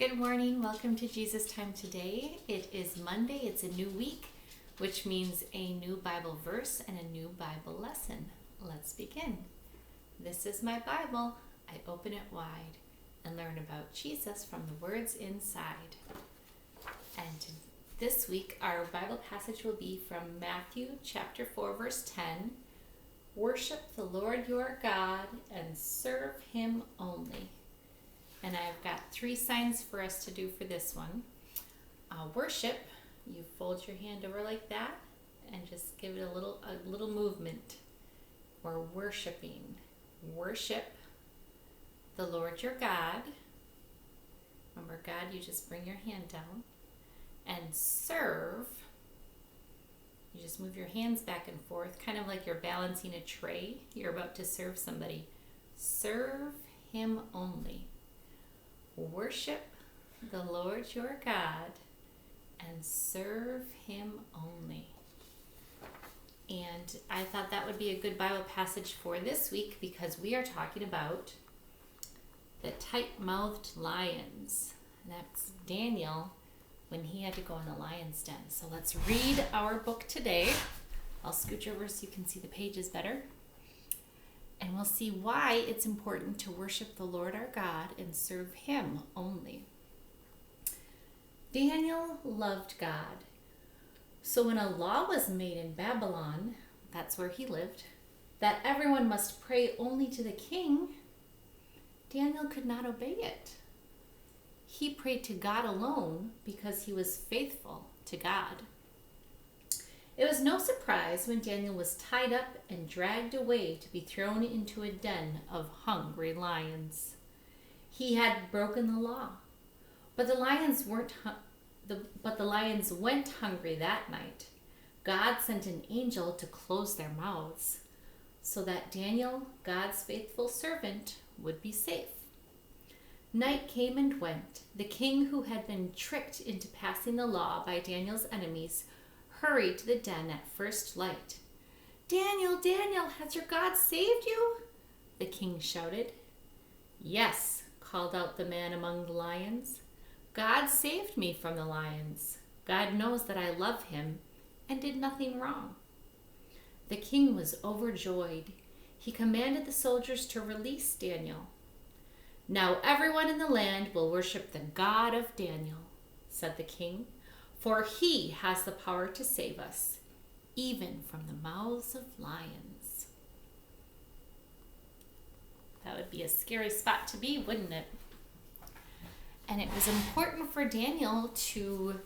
Good morning. Welcome to Jesus Time Today. It is Monday. It's a new week, which means a new Bible verse and a new Bible lesson. Let's begin. This is my Bible. I open it wide and learn about Jesus from the words inside. And this week, our Bible passage will be from Matthew chapter 4, verse 10. Worship the Lord your God and serve him only. And I've got 3 signs for us to do for this one. Worship, you fold your hand over like that and just give it a little movement. We're worshiping. Worship the Lord your God. Remember, God, you just bring your hand down. And serve, you just move your hands back and forth, kind of like you're balancing a tray. You're about to serve somebody. Serve him only. Worship the Lord your God and serve him only. And I thought that would be a good Bible passage for this week because we are talking about the tight-mouthed lions. And that's Daniel when he had to go in the lion's den. So let's read our book today. I'll scooch over so you can see the pages better. And we'll see why it's important to worship the Lord our God and serve him only. Daniel loved God. So when a law was made in Babylon, that's where he lived, that everyone must pray only to the king, Daniel could not obey it. He prayed to God alone because he was faithful to God. It was no surprise when Daniel was tied up and dragged away to be thrown into a den of hungry lions. He had broken the law, but the lions went hungry that night. God sent an angel to close their mouths so that Daniel, God's faithful servant, would be safe. Night came and went. The king, who had been tricked into passing the law by Daniel's enemies, hurried to the den at first light. "Daniel, Daniel, has your God saved you?" the king shouted. "Yes," called out the man among the lions. "God saved me from the lions. God knows that I love him and did nothing wrong." The king was overjoyed. He commanded the soldiers to release Daniel. "Now everyone in the land will worship the God of Daniel," said the king, "for he has the power to save us, even from the mouths of lions." That would be a scary spot to be, wouldn't it? And it was important for Daniel to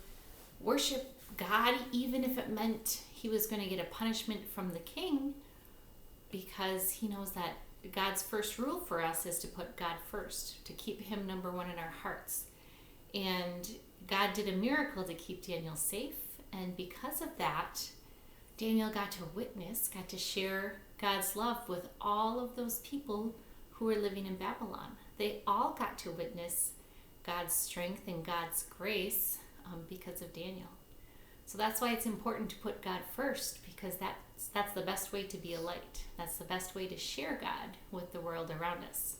worship God, even if it meant he was going to get a punishment from the king, because he knows that God's first rule for us is to put God first, to keep him number one in our hearts. And God did a miracle to keep Daniel safe, and because of that, Daniel got to share God's love with all of those people who were living in Babylon. They all got to witness God's strength and God's grace because of Daniel. So that's why it's important to put God first, because that's the best way to be a light. That's the best way to share God with the world around us.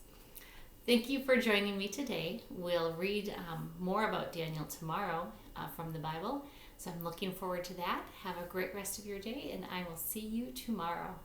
Thank you for joining me today. We'll read more about Daniel tomorrow from the Bible. So I'm looking forward to that. Have a great rest of your day, and I will see you tomorrow.